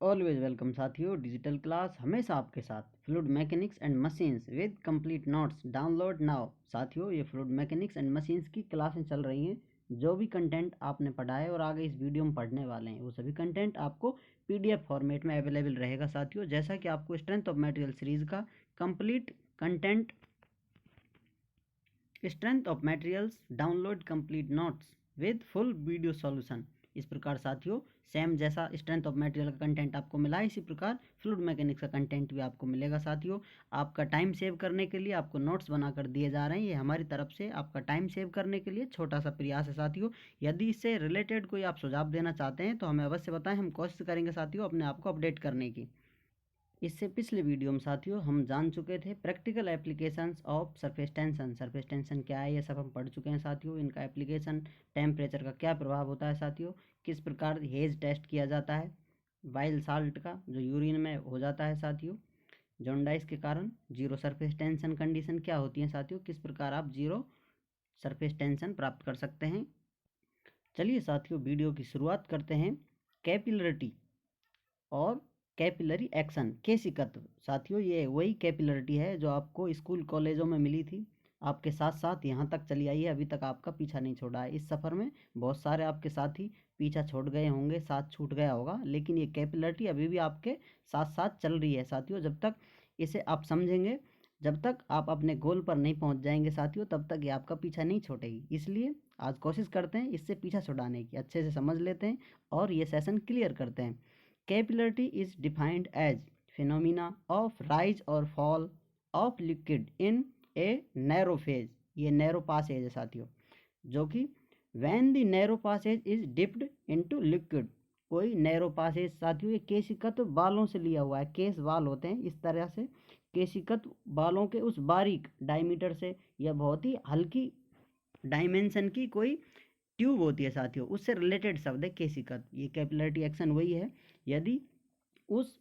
Always welcome साथियों। Digital class हमेशा आपके साथ। Fluid mechanics and machines with complete notes download now. साथियों, ये फ्लूइड मैकेनिक्स एंड मशीन्स की क्लासें चल रही हैं। जो भी कंटेंट आपने पढ़ा है और आगे इस वीडियो में पढ़ने वाले हैं वो सभी कंटेंट आपको पीडीएफ फॉर्मेट में अवेलेबल रहेगा। साथियों, जैसा कि आपको स्ट्रेंथ ऑफ मटेरियल सीरीज का complete content, strength of materials download complete notes with full video solution, इस प्रकार साथियों सेम जैसा स्ट्रेंथ ऑफ मटेरियल का कंटेंट आपको मिला है, इसी प्रकार फ्लूइड मैकेनिक्स का कंटेंट भी आपको मिलेगा। साथियों, आपका टाइम सेव करने के लिए आपको नोट्स बनाकर दिए जा रहे हैं। ये हमारी तरफ से आपका टाइम सेव करने के लिए छोटा सा प्रयास है। साथियों, यदि इससे रिलेटेड कोई आप सुझाव देना चाहते हैं तो हमें अवश्य बताएं, हम कोशिश करेंगे साथियों अपने आप को अपडेट करने की। इससे पिछले वीडियो में साथियों हम जान चुके थे practical applications of surface tension. Surface tension क्या है ये सब हम पढ़ चुके हैं साथियों। इनका एप्लीकेशन, टेम्परेचर का क्या प्रभाव होता है साथियों, किस प्रकार हेज टेस्ट किया जाता है, बाइल साल्ट का जो यूरिन में हो जाता है साथियों जॉन्डाइस के कारण, जीरो सरफेस टेंशन कंडीशन क्या होती है साथियों, किस प्रकार आप जीरो सरफेस टेंशन प्राप्त कर सकते हैं। चलिए साथियों, वीडियो की शुरुआत करते हैं। कैपिलरिटी और कैपिलरी एक्शन, केशिकत्व। साथियों, ये वही कैपिलरिटी है जो आपको स्कूल कॉलेजों में मिली थी, आपके साथ साथ यहाँ तक चली आई है, अभी तक आपका पीछा नहीं छोड़ा है। इस सफ़र में बहुत सारे आपके साथी पीछा छोड़ गए होंगे, साथ छूट गया होगा, लेकिन ये कैपिलरिटी अभी भी आपके साथ साथ चल रही है साथियों। जब तक इसे आप समझेंगे, जब तक आप अपने गोल पर नहीं पहुँच जाएंगे साथियों, तब तक ये आपका पीछा नहीं छोड़ेगी। इसलिए आज कोशिश करते हैं इससे पीछा छुड़ाने की, अच्छे से समझ लेते हैं और ये सेशन क्लियर करते हैं। Capillarity is defined as phenomena of rise or fall of liquid in a narrow phase। ये narrow passage है साथियों, जो कि when the narrow passage is dipped into liquid। कोई narrow passage साथियों, ये केशिकत्व बालों से लिया हुआ है, केस बाल होते हैं इस तरह से, केशिकत्व बालों के उस बारीक डायमीटर से या बहुत ही हल्की डायमेंशन की कोई ट्यूब होती है साथियों, उससे रिलेटेड शब्द है केशिकत्व। ये कैपिलरिटी एक्शन वही है, यदि उस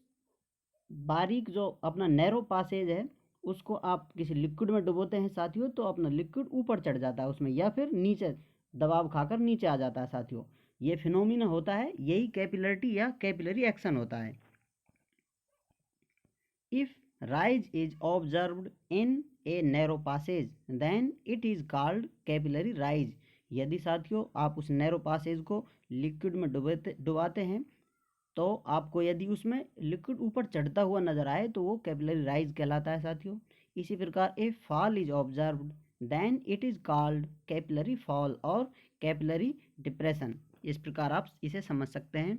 बारीक जो अपना नैरो पासेज है उसको आप किसी लिक्विड में डुबोते हैं साथियों, तो अपना लिक्विड ऊपर चढ़ जाता है उसमें, या फिर नीचे दबाव खाकर नीचे आ जाता है साथियों। ये फिनोमिना होता है, यही कैपिलरिटी या कैपिलरी एक्शन होता है। If rise is observed in a narrow passage then it is called capillary rise। यदि साथियों आप उस नैरो पासेज को लिक्विड में डुबाते हैं तो आपको यदि उसमें लिक्विड ऊपर चढ़ता हुआ नजर आए तो वो कैपिलरी राइज कहलाता है साथियों। इसी प्रकार a fall is observed then it is called capillary fall और कैपिलरी डिप्रेशन। इस प्रकार आप इसे समझ सकते हैं।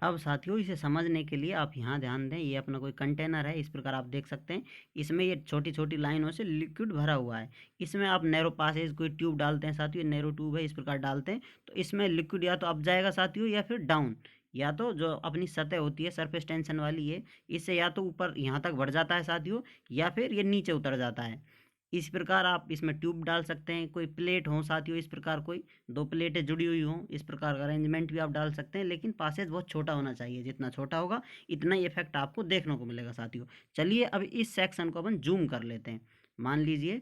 अब साथियों, इसे समझने के लिए आप यहाँ ध्यान दें, ये अपना कोई कंटेनर है, इस प्रकार आप देख सकते हैं। इसमें ये छोटी छोटी लाइनों से लिक्विड भरा हुआ है। इसमें आप नैरो पासेज कोई ट्यूब डालते हैं साथियों, नैरो ट्यूब है, इस प्रकार डालते हैं तो इसमें लिक्विड या तो अप जाएगा साथियों या फिर डाउन, या तो जो अपनी सतह होती है सरफेस टेंशन वाली है, इससे या तो ऊपर यहाँ तक बढ़ जाता है साथियों या फिर ये नीचे उतर जाता है। इस प्रकार आप इसमें ट्यूब डाल सकते हैं, कोई प्लेट हो साथियों, इस प्रकार कोई दो प्लेटें जुड़ी हुई हों, इस प्रकार का अरेंजमेंट भी आप डाल सकते हैं, लेकिन पासेज बहुत छोटा होना चाहिए, जितना छोटा होगा इतना ही इफेक्ट आपको देखने को मिलेगा साथियों। चलिए अब इस सेक्शन को अपन जूम कर लेते हैं। मान लीजिए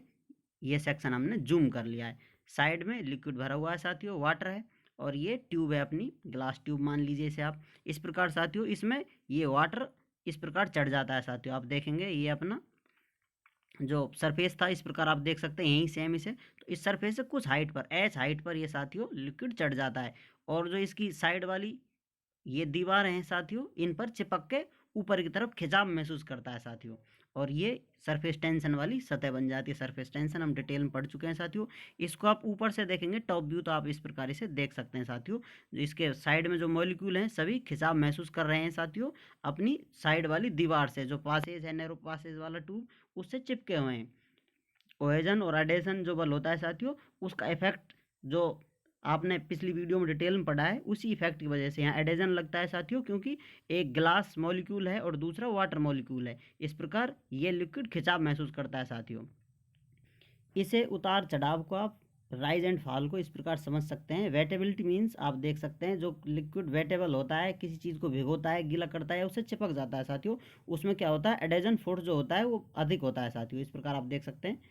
ये सेक्शन हमने जूम कर लिया है, साइड में लिक्विड भरा हुआ है साथियों, वाटर है, और ये ट्यूब है अपनी ग्लास ट्यूब मान लीजिए इसे आप। इस प्रकार साथियों इसमें ये वाटर इस प्रकार चढ़ जाता है साथियों, आप देखेंगे ये अपना जो सरफेस था इस प्रकार आप देख सकते हैं, यहीं सेम इसे, तो इस सरफेस से कुछ हाइट पर, एच हाइट पर ये साथियों लिक्विड चढ़ जाता है, और जो इसकी साइड वाली ये दीवार हैं साथियों, इन पर चिपक के ऊपर की तरफ खिंचाव महसूस करता है साथियों, और ये सरफेस टेंशन वाली सतह बन जाती है। सरफेस टेंशन हम डिटेल में पढ़ चुके हैं साथियों। इसको आप ऊपर से देखेंगे टॉप व्यू तो आप इस प्रकार इसे देख सकते हैं साथियों। इसके साइड में जो मॉलिक्यूल हैं सभी खिंचाव महसूस कर रहे हैं साथियों, अपनी साइड वाली दीवार से, जो पासेज है नैरो पासेज वाला ट्यूब, उससे चिपके हुए हैं। कोहेजन और एडेशन जो बल होता है साथियों, उसका इफेक्ट जो आपने पिछली वीडियो में डिटेल में पढ़ा है, उसी इफेक्ट की वजह से यहाँ एडेजन लगता है साथियों, क्योंकि एक ग्लास मॉलिक्यूल है और दूसरा वाटर मॉलिक्यूल है। इस प्रकार ये लिक्विड खिंचाव महसूस करता है साथियों। इसे उतार चढ़ाव को आप राइज एंड फॉल को इस प्रकार समझ सकते हैं। वेटेबिलिटी मीन्स आप देख सकते हैं जो लिक्विड वेटेबल होता है, किसी चीज़ को भिगोता है, गीला करता है, उससे चिपक जाता है साथियों, उसमें क्या होता है, एडेजन फोर्स जो होता है वो अधिक होता है साथियों। इस प्रकार आप देख सकते हैं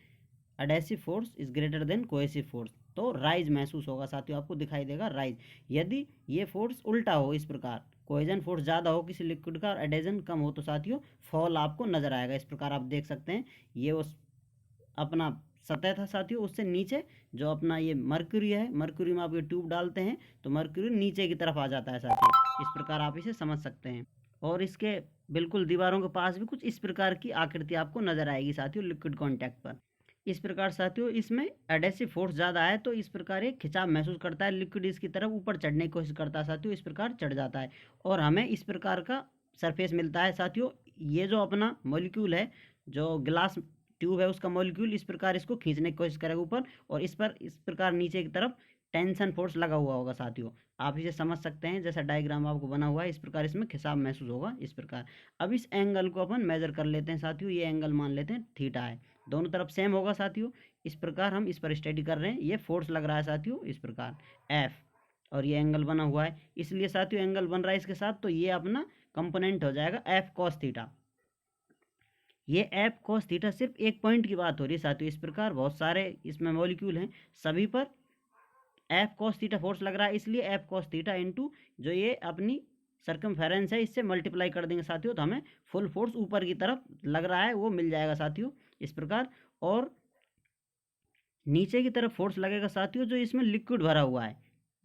adhesive force is greater than cohesive force, तो राइज महसूस होगा साथियों, आपको दिखाई देगा राइज। यदि ये फोर्स उल्टा हो, इस प्रकार कोहेजन फोर्स ज़्यादा हो किसी लिक्विड का और एडेजन कम हो तो साथियों फॉल आपको नजर आएगा। इस प्रकार आप देख सकते हैं ये उस अपना सतह था साथियों, उससे नीचे जो अपना ये मर्क्यूरी है, मर्क्यूरी में आप ये ट्यूब डालते हैं तो मर्क्यूरी नीचे की तरफ आ जाता है साथियों। इस प्रकार आप इसे समझ सकते हैं। और इसके बिल्कुल दीवारों के पास भी कुछ इस प्रकार की आकृति आपको नजर आएगी साथियों लिक्विड कॉन्टैक्ट पर। इस प्रकार साथियों इसमें एडेसिव फोर्स ज़्यादा है तो इस प्रकार एक खिंचाव महसूस करता है, लिक्विड इसकी तरफ ऊपर चढ़ने की कोशिश करता है साथियों, इस प्रकार चढ़ जाता है और हमें इस प्रकार का सरफेस मिलता है साथियों। ये जो अपना मॉलिक्यूल है, जो ग्लास ट्यूब है उसका मॉलिक्यूल इस प्रकार इसको खींचने की कोशिश करेगा ऊपर और इस पर इस प्रकार नीचे की तरफ टेंशन फोर्स लगा हुआ होगा साथियों। आप इसे समझ सकते हैं, जैसा डायग्राम आपको बना हुआ है इस प्रकार इसमें खिंचाव महसूस होगा इस प्रकार। अब इस एंगल को अपन मेजर कर लेते हैं साथियों, ये एंगल मान लेते हैं थीटा है, दोनों तरफ सेम होगा साथियों। इस प्रकार हम इस पर स्टडी कर रहे हैं, ये फोर्स लग रहा है साथियों इस प्रकार एफ, और ये एंगल बना हुआ है, इसलिए साथियों एंगल बन रहा है इसके साथ, तो ये अपना कंपोनेंट हो जाएगा एफ कॉस थीटा। ये एफ कॉस थीटा सिर्फ एक पॉइंट की बात हो रही है साथियों, इस प्रकार बहुत सारे इसमें मॉलिक्यूल हैं, सभी पर एफ कॉस थीटा फोर्स लग रहा है, इसलिए एफ कॉस थीटा इंटू जो ये अपनी सर्कमफेरेंस है इससे मल्टीप्लाई कर देंगे साथियों, तो हमें फुल फोर्स ऊपर की तरफ लग रहा है वो मिल जाएगा साथियों इस प्रकार। और नीचे की तरफ फोर्स लगेगा साथियों जो इसमें लिक्विड भरा हुआ है,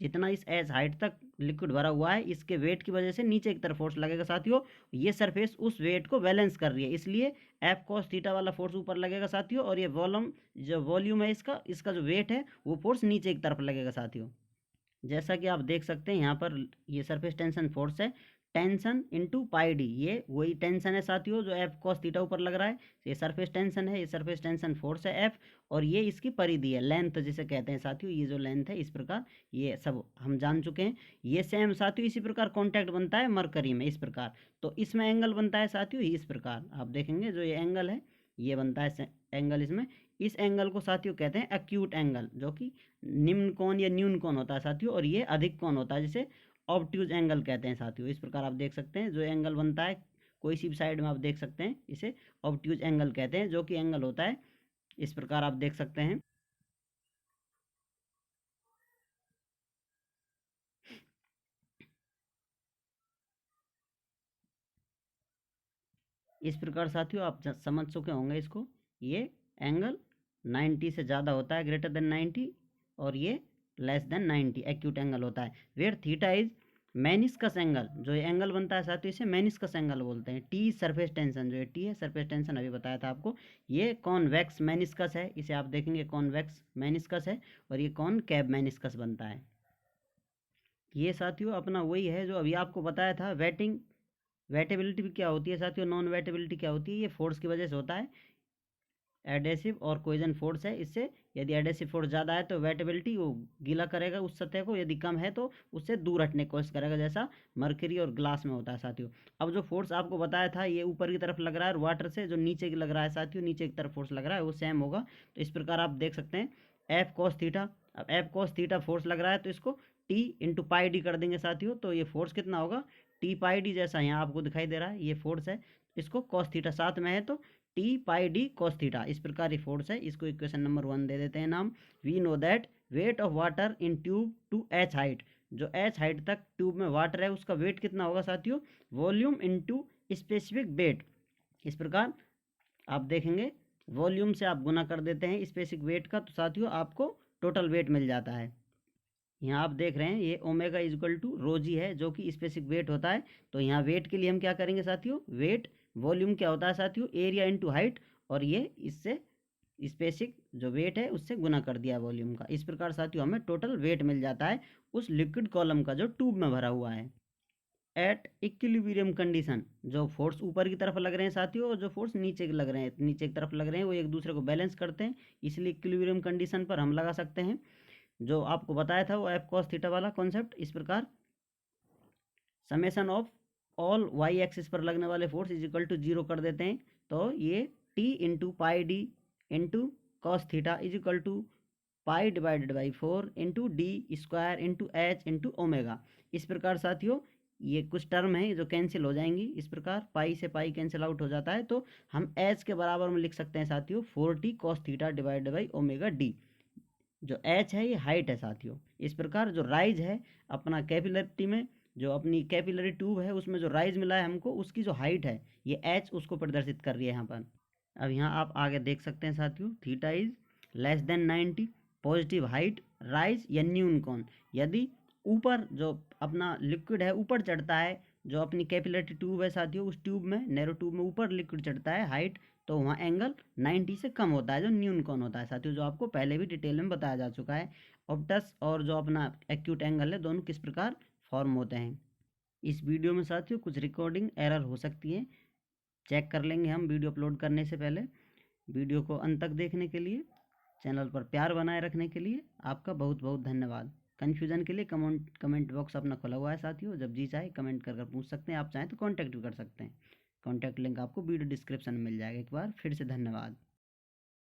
जितना इस एज हाइट तक लिक्विड भरा हुआ है इसके वेट की वजह से नीचे की तरफ फोर्स लगेगा साथियों। ये सरफेस उस वेट को बैलेंस कर रही है, इसलिए एफ कॉस थीटा वाला फोर्स ऊपर लगेगा साथियों, और ये वॉल्यूम है इसका इसका जो वेट है वो फोर्स नीचे की तरफ लगेगा साथियों। जैसा कि आप देख सकते हैं यहाँ पर ये सरफेस टेंशन फोर्स है, टेंशन इंटू पाई डी, ये वही टेंशन है साथियों जो एफ कॉस थीटा ऊपर लग रहा है, ये सरफेस टेंशन है, ये सरफेस टेंशन फोर्स है एफ, और ये इसकी परिधि है, लेंथ जिसे कहते हैं साथियों, ये जो लेंथ है इस प्रकार ये सब हम जान चुके हैं। ये सेम साथियों इसी प्रकार कॉन्टैक्ट बनता है मरकरी में इस प्रकार, तो इसमें एंगल बनता है साथियों इस प्रकार आप देखेंगे जो ये एंगल है ये बनता है एंगल इसमें। इस एंगल को साथियों कहते हैं एक्यूट एंगल, जो कि निम्न कोण या न्यून कोण होता है साथियों, और ये अधिक कोण होता है जिसे ऑब्ट्यूज एंगल कहते हैं साथियों। इस प्रकार आप देख सकते हैं जो एंगल बनता है कोई सी भी साइड में आप देख सकते हैं इसे ऑब्ट्यूज एंगल कहते हैं, जो कि एंगल होता है इस प्रकार आप देख सकते हैं। इस प्रकार साथियों आप समझ चुके होंगे इसको, ये एंगल 90 से ज़्यादा होता है, ग्रेटर देन 90, और ये लेस देन 90 एक्यूट एंगल होता है। Where theta is meniscus angle, जो ये एंगल बनता है साथियों इसे मेनिस्कस एंगल बोलते हैं। टी सरफेस टेंशन, जो ये टी है सरफेस टेंशन अभी बताया था आपको, ये कॉन्वेक्स मेनिस्कस है, इसे आप देखेंगे कॉन्वेक्स मेनिस्कस है, और ये कॉनकैव मेनिस्कस बनता है। ये साथियों अपना वही है जो अभी आपको बताया था वेटिंग, वेटेबिलिटी भी क्या होती है साथियों, नॉन वेटेबिलिटी क्या होती है, ये फोर्स की वजह से होता है, एडेसिव और कोइजन फोर्स है, इससे यदि एडेसिव फोर्स ज़्यादा है तो वेटेबिलिटी वो गीला करेगा उस सतह को, यदि कम है तो उससे दूर हटने की कोशिश करेगा, जैसा मर्करी और ग्लास में होता है साथियों। अब जो फोर्स आपको बताया था ये ऊपर की तरफ लग रहा है, और वाटर से जो नीचे की लग रहा है साथियों, नीचे की तरफ फोर्स लग रहा है वो सेम होगा, तो इस प्रकार आप देख सकते हैं एफ कॉस थीटा। अब एफ कॉस थीटा फोर्स लग रहा है तो इसको टी इंटू पाई डी कर देंगे साथियों, तो ये फोर्स कितना होगा टी पाई डी, जैसा यहाँ आपको दिखाई दे रहा है ये फोर्स है, इसको कॉस थीटा साथ में है तो T pi D cos theta, इस प्रकार ये फोर्स है, इसको इक्वेशन नंबर 1 दे देते हैं नाम। We know that weight of water in tube to h height, जो एच हाइट तक ट्यूब में वाटर है उसका वेट कितना होगा साथियों, वॉल्यूम इनटू स्पेसिफिक वेट। इस प्रकार आप देखेंगे वॉल्यूम से आप गुना कर देते हैं स्पेसिफिक वेट का, तो साथियों आपको टोटल वेट मिल जाता है। यहाँ आप देख रहे हैं ये ओमेगा इजक्वल टू रो जी है जो कि स्पेसिफिक वेट होता है, तो यहाँ वेट के लिए हम क्या करेंगे साथियों, वेट वॉल्यूम क्या होता है साथियों एरिया इनटू हाइट, और ये इससे स्पेसिफिक जो वेट है उससे गुना कर दिया वॉल्यूम का, इस प्रकार साथियों हमें टोटल वेट मिल जाता है उस लिक्विड कॉलम का जो ट्यूब में भरा हुआ है। एट इक्विलिब्रियम कंडीशन, जो फोर्स ऊपर की तरफ लग रहे हैं साथियों और जो फोर्स नीचे के लग रहे हैं, नीचे की तरफ लग रहे हैं वो एक दूसरे को बैलेंस करते हैं, इसलिए इक्विलिब्रियम कंडीशन पर हम लगा सकते हैं। जो आपको बताया था वो एफ कॉस थीटा वाला कॉन्सेप्ट इस प्रकार, summation of all y axis पर लगने वाले फोर्स इज इक्वल टू 0 कर देते हैं, तो ये T into pi d into cos theta is equal to pi divided by 4 into d square into h into omega. इस प्रकार साथियों ये कुछ टर्म है जो कैंसिल हो जाएंगी, इस प्रकार पाई से पाई कैंसिल आउट हो जाता है, तो हम एच के बराबर में लिख सकते हैं साथियों 4t cos theta divided by omega D. जो एच है ये हाइट है साथियों। इस प्रकार जो राइज है अपना कैपिलरिटी में जो अपनी कैपिलरी ट्यूब है उसमें जो राइज मिला है हमको, उसकी जो हाइट है ये एच उसको प्रदर्शित कर रही है यहाँ पर। अब यहाँ आप आगे देख सकते हैं साथियों, theta is less than 90, positive height rise या न्यून कौन। यदि ऊपर जो अपना लिक्विड है ऊपर चढ़ता है, जो अपनी कैपिलरी ट्यूब है साथियों, उस ट्यूब में, नैरो ट्यूब में ऊपर लिक्विड चढ़ता है हाइट, तो वहाँ एंगल 90 से कम होता है, जो न्यून कौन होता है साथियों, जो आपको पहले भी डिटेल में बताया जा चुका है। ऑप्टस और जो अपना एक्यूट एंगल है, दोनों किस प्रकार फॉर्म होते हैं। इस वीडियो में साथियों कुछ रिकॉर्डिंग एरर हो सकती है, चेक कर लेंगे हम वीडियो अपलोड करने से पहले। वीडियो को अंत तक देखने के लिए, चैनल पर प्यार बनाए रखने के लिए आपका बहुत बहुत धन्यवाद। कन्फ्यूज़न के लिए कमेंट बॉक्स अपना खुला हुआ है साथियों, जब जी चाहे कमेंट कर कर पूछ सकते हैं, आप चाहें तो कांटेक्ट भी कर सकते हैं। कांटेक्ट लिंक आपको वीडियो डिस्क्रिप्शन में मिल जाएगा। एक बार फिर से धन्यवाद।